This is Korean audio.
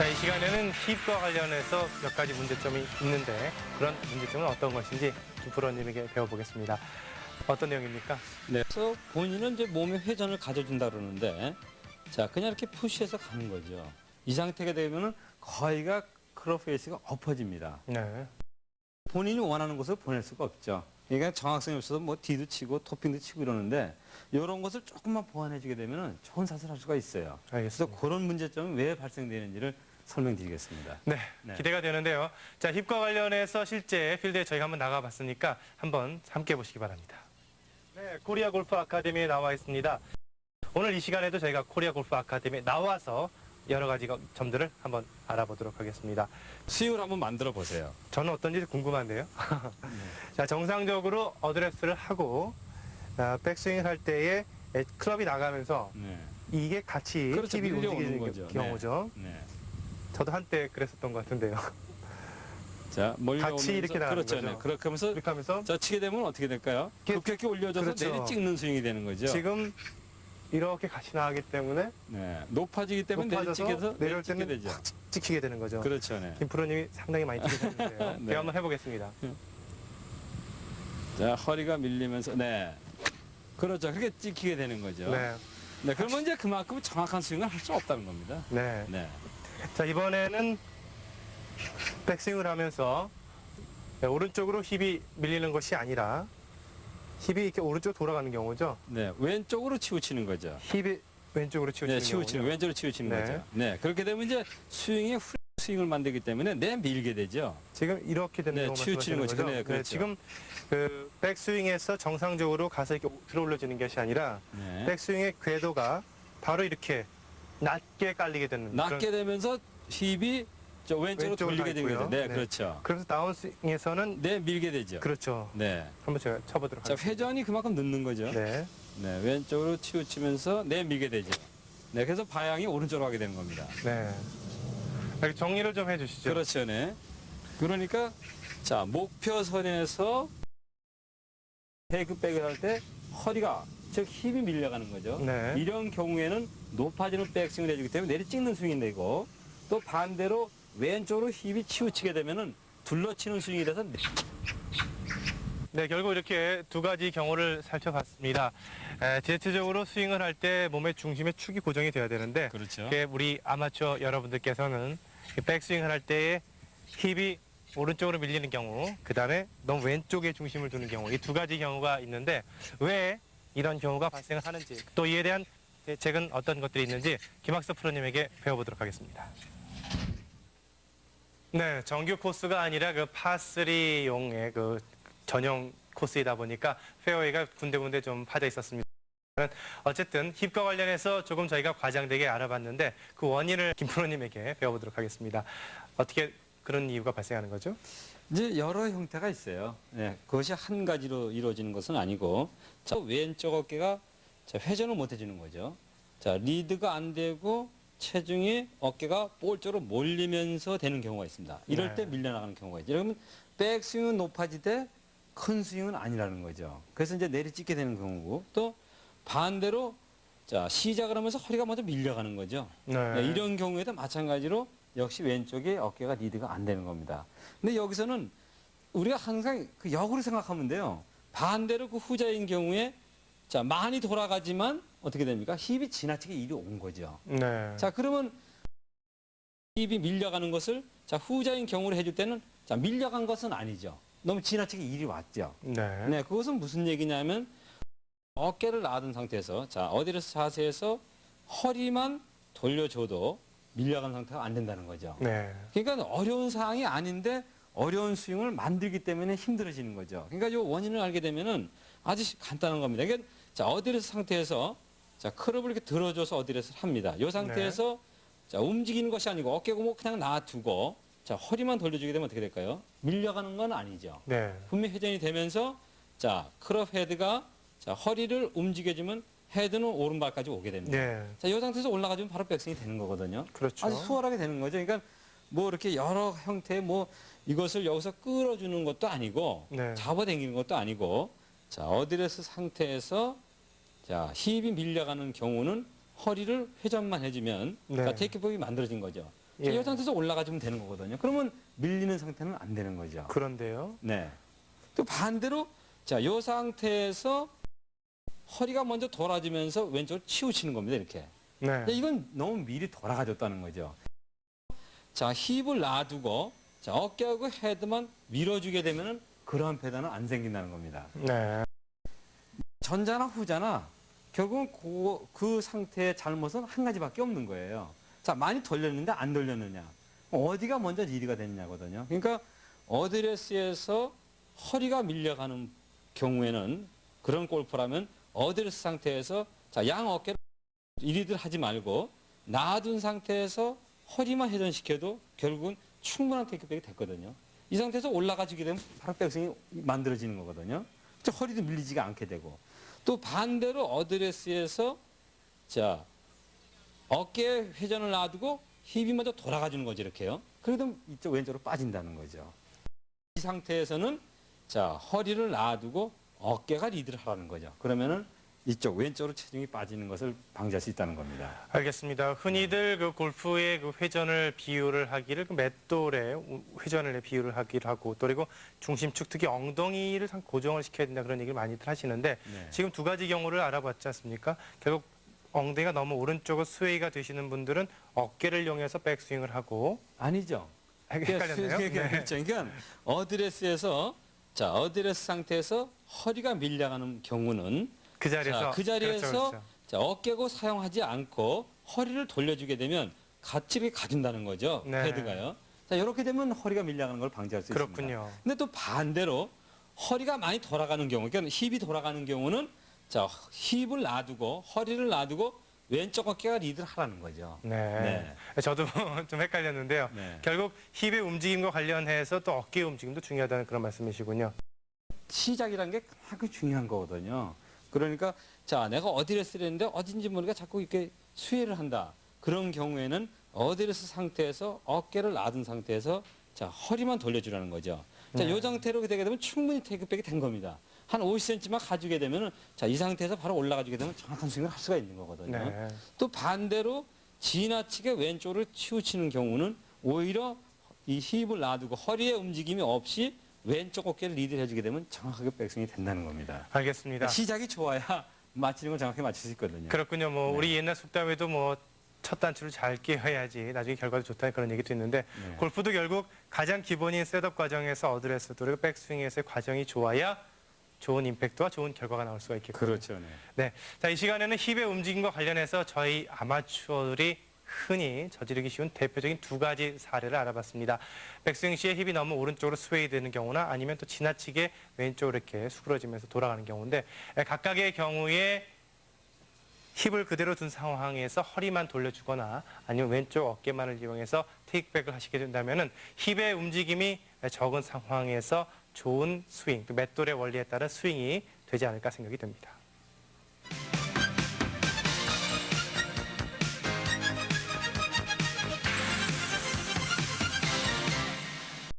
자, 이 시간에는 힙과 관련해서 몇 가지 문제점이 있는데 그런 문제점은 어떤 것인지 김프로님에게 배워보겠습니다. 어떤 내용입니까? 네. 그래서 본인은 이제 몸의 회전을 가져준다 그러는데, 자, 그냥 이렇게 푸시해서 가는 거죠. 이 상태가 되면은 거의가 크롭 페이스가 엎어집니다. 네. 본인이 원하는 곳을 보낼 수가 없죠. 그러니까 정확성이 없어서 뭐 D도 치고 토핑도 치고 이러는데, 이런 것을 조금만 보완해주게 되면은 좋은 샷을 할 수가 있어요. 그래서 알겠습니다. 그런 문제점이 왜 발생되는지를 설명드리겠습니다. 네, 네. 기대가 되는데요. 자, 힙과 관련해서 실제 필드에 저희가 한번 나가봤으니까 한번 함께 보시기 바랍니다. 네, 코리아 골프 아카데미에 나와 있습니다. 오늘 이 시간에도 저희가 코리아 골프 아카데미에 나와서 여러 가지 점들을 한번 알아보도록 하겠습니다. 스윙을 한번 만들어 보세요. 저는 어떤지 궁금한데요. 자, 정상적으로 어드레스를 하고 백스윙을 할 때에 클럽이 나가면서 네. 이게 같이 그렇죠. 힙이 밀려오는 움직이는 거죠. 경우죠. 네. 저도 한때 그랬었던 것 같은데요. 자, 몰려오면서 같이 이렇게 나가는 그렇죠. 거죠. 네. 그렇게 하면서 이렇게 하면서 자, 치게 되면 어떻게 될까요? 이렇게- 급격히 올려져서 그렇죠. 내리 찍는 스윙이 되는 거죠. 지금 이렇게 같이 나가기 때문에 네. 높아지기 때문에 내리 높아져서 찍혀서 내려올 찍게 때는 되죠. 확 찍히게 되는 거죠. 그렇죠. 네. 김프로님이 상당히 많이 찍으셨는데요. 네. 제가 한번 해보겠습니다. 자, 허리가 밀리면서 네. 그렇죠. 그렇게 찍히게 되는 거죠. 네, 네. 그러면 이제 그만큼 정확한 스윙을 할 수 없다는 겁니다. 네. 네. 자, 이번에는 백스윙을 하면서 오른쪽으로 힙이 밀리는 것이 아니라 힙이 이렇게 오른쪽 돌아가는 경우죠. 네. 왼쪽으로 치우치는 거죠. 힙이 왼쪽으로 치우치는 네, 치우치는 경우죠. 왼쪽으로 치우치는 네. 거죠. 네. 그렇게 되면 이제 스윙이 훌 스윙을 만들기 때문에 내밀게 되죠. 지금 이렇게 되는 네, 경우 치우치는 말씀하시는 거죠. 거죠. 네, 그렇죠. 지금 그 백스윙에서 정상적으로 가서 이렇게 들어 올려지는 것이 아니라 네. 백스윙의 궤도가 바로 이렇게 낮게 깔리게 되는 낮게 되면서 힙이 저 왼쪽으로 왼쪽으로 돌리게 가 된 거죠. 있고요. 네, 네. 그렇죠. 그래서 다운스윙에서는 네, 밀게 되죠. 그렇죠. 네. 한번 제가 쳐보도록 자, 하겠습니다. 회전이 그만큼 늦는 거죠. 네. 네, 왼쪽으로 치우치면서 내밀게 되죠. 네, 그래서 방향이 오른쪽으로 가게 되는 겁니다. 네. 이렇게 정리를 좀 해주시죠. 그렇죠, 네. 그러니까 자, 목표선에서 테이크백을 할 때 허리가 즉 힙이 밀려가는 거죠. 네. 이런 경우에는 높아지는 백스윙을 해주기 때문에 내리 찍는 스윙이 되고, 또 반대로 왼쪽으로 힙이 치우치게 되면은 둘러치는 스윙이 돼서 네, 결국 이렇게 두 가지 경우를 살펴봤습니다. 대체적으로 스윙을 할 때 몸의 중심에 축이 고정이 돼야 되는데 그렇죠. 그게 우리 아마추어 여러분들께서는 백스윙을 할 때에 힙이 오른쪽으로 밀리는 경우, 그 다음에 너무 왼쪽에 중심을 두는 경우, 이 두 가지 경우가 있는데 왜 이런 경우가 발생을 하는지, 또 이에 대한 대책은 어떤 것들이 있는지 김학섭 프로님에게 배워보도록 하겠습니다. 네, 정규 코스가 아니라 그 파3용의 그 전용 코스이다 보니까 페어웨이가 군데군데 좀 파져 있었습니다. 어쨌든 힙과 관련해서 조금 저희가 과장되게 알아봤는데 그 원인을 김 프로님에게 배워보도록 하겠습니다. 어떻게 그런 이유가 발생하는 거죠? 이제 여러 형태가 있어요. 네, 그것이 한 가지로 이루어지는 것은 아니고, 자, 왼쪽 어깨가 자, 회전을 못 해주는 거죠. 자, 리드가 안 되고 체중이 어깨가 볼 쪽으로 몰리면서 되는 경우가 있습니다. 이럴 네. 때 밀려나가는 경우가 있죠. 그러면 백스윙은 높아지되 큰 스윙은 아니라는 거죠. 그래서 이제 내리 찍게 되는 경우고, 또 반대로 자, 시작을 하면서 허리가 먼저 밀려가는 거죠. 네, 이런 경우에도 마찬가지로 역시 왼쪽에 어깨가 리드가 안 되는 겁니다. 근데 여기서는 우리가 항상 그 역으로 생각하면 돼요. 반대로 그 후자인 경우에 자, 많이 돌아가지만 어떻게 됩니까? 힙이 지나치게 이리 온 거죠. 네. 자, 그러면 힙이 밀려가는 것을 자, 후자인 경우로 해줄 때는 자, 밀려간 것은 아니죠. 너무 지나치게 이리 왔죠. 네. 네, 그것은 무슨 얘기냐면 어깨를 놔둔 상태에서 자, 어드레스 자세에서 허리만 돌려줘도 밀려간 상태가 안 된다는 거죠. 네. 그러니까 어려운 사항이 아닌데 어려운 스윙을 만들기 때문에 힘들어지는 거죠. 그러니까 이 원인을 알게 되면은 아주 간단한 겁니다. 그러니까 자, 어드레스 상태에서 자, 클럽을 이렇게 들어줘서 어드레스를 합니다. 이 상태에서 자, 움직이는 것이 아니고 어깨가 뭐 그냥 놔두고 자, 허리만 돌려주게 되면 어떻게 될까요? 밀려가는 건 아니죠. 네. 분명히 회전이 되면서 자, 클럽 헤드가 자, 허리를 움직여주면 헤드는 오른발까지 오게 됩니다. 네. 자, 이 상태에서 올라가주면 바로 백스윙이 되는 거거든요. 그렇죠. 아주 수월하게 되는 거죠. 그러니까 뭐 이렇게 여러 형태의 뭐 이것을 여기서 끌어주는 것도 아니고 네. 잡아당기는 것도 아니고 자, 어드레스 상태에서 자, 힙이 밀려가는 경우는 허리를 회전만 해주면 네. 자, 테이크법이 만들어진 거죠. 자, 예. 이 상태에서 올라가주면 되는 거거든요. 그러면 밀리는 상태는 안 되는 거죠. 그런데요. 네. 또 반대로 자, 이 상태에서 허리가 먼저 돌아지면서 왼쪽으로 치우치는 겁니다. 이렇게. 네. 근데 이건 너무 미리 돌아가졌다는 거죠. 자, 힙을 놔두고 자, 어깨하고 헤드만 밀어주게 되면은 그러한 패단은 안 생긴다는 겁니다. 네. 전자나 후자나 결국은 그 상태의 잘못은 한 가지밖에 없는 거예요. 자, 많이 돌렸는데 안 돌렸느냐. 어디가 먼저 리드가 됐냐거든요. 그러니까 어드레스에서 허리가 밀려가는 경우에는 그런 골프라면 어드레스 상태에서 자, 양 어깨를 리드를 하지 말고 놔둔 상태에서 허리만 회전시켜도 결국은 충분한 테이크백이 됐거든요. 이 상태에서 올라가지게 되면 바로 백스윙이 만들어지는 거거든요. 허리도 밀리지가 않게 되고 또 반대로 어드레스에서 자 어깨 회전을 놔두고 힙이 먼저 돌아가주는 거죠. 이렇게요. 그래도 이쪽 왼쪽으로 빠진다는 거죠. 이 상태에서는 자 허리를 놔두고 어깨가 리드를 하라는 거죠. 그러면은 이쪽 왼쪽으로 체중이 빠지는 것을 방지할 수 있다는 겁니다. 알겠습니다. 흔히들 그 골프의 그 회전을 비유를 하기를 그 맷돌에 회전을 비유를 하기를 하고 또 그리고 중심축 특히 엉덩이를 고정을 시켜야 된다 그런 얘기를 많이들 하시는데 네. 지금 두 가지 경우를 알아봤지 않습니까? 결국 엉덩이가 너무 오른쪽으로 스웨이가 되시는 분들은 어깨를 이용해서 백스윙을 하고 아니죠. 헷갈렸나요? 네. 그렇죠. 그러니까 어드레스에서 자 어드레스 상태에서 허리가 밀려가는 경우는 그 자리에서 자, 그 자리에서 그렇죠, 그렇죠. 자, 어깨고 사용하지 않고 허리를 돌려주게 되면 같이 이렇게 가준다는 거죠. 네. 헤드가요. 자, 이렇게 되면 허리가 밀려가는 걸 방지할 수 있습니다. 그렇군요. 근데 또 반대로 허리가 많이 돌아가는 경우, 그러니까 힙이 돌아가는 경우는 자, 힙을 놔두고 허리를 놔두고 왼쪽 어깨가 리드를 하라는 거죠. 네. 저도 좀 헷갈렸는데요. 네. 결국 힙의 움직임과 관련해서 또 어깨의 움직임도 중요하다는 그런 말씀이시군요. 시작이라는 게 가장 중요한 거거든요. 그러니까 자 내가 어드레스를 했는데 어딘지 모르니까 자꾸 이렇게 수혜를 한다. 그런 경우에는 어드레스 상태에서 어깨를 놔둔 상태에서 자 허리만 돌려주라는 거죠. 자, 이 상태로 되게 되면 충분히 테이크백이 된 겁니다. 한 50cm만 가지게 되면은 자 이 상태에서 바로 올라가주게 되면 정확한 스윙을 할 수가 있는 거거든요. 네. 또 반대로 지나치게 왼쪽으로 치우치는 경우는 오히려 이 힙을 놔두고 허리의 움직임이 없이 왼쪽 어깨를 리드를 해주게 되면 정확하게 백스윙이 된다는 겁니다. 알겠습니다. 시작이 좋아야 맞히는 걸 정확히 맞출 수 있거든요. 그렇군요. 뭐 네. 우리 옛날 속담에도 뭐 첫 단추를 잘 끼워야지 나중에 결과도 좋다는 그런 얘기도 있는데 네. 골프도 결국 가장 기본인 셋업 과정에서 어드레스 그리고 백스윙에서의 과정이 좋아야 좋은 임팩트와 좋은 결과가 나올 수가 있겠군요. 그렇죠. 네. 네. 자, 이 시간에는 힙의 움직임과 관련해서 저희 아마추어들이 흔히 저지르기 쉬운 대표적인 두 가지 사례를 알아봤습니다. 백스윙 시에 힙이 너무 오른쪽으로 스웨이 되는 경우나 아니면 또 지나치게 왼쪽으로 이렇게 수그러지면서 돌아가는 경우인데 각각의 경우에 힙을 그대로 둔 상황에서 허리만 돌려주거나 아니면 왼쪽 어깨만을 이용해서 테이크백을 하시게 된다면 힙의 움직임이 적은 상황에서 좋은 스윙, 또 맷돌의 원리에 따른 스윙이 되지 않을까 생각이 듭니다.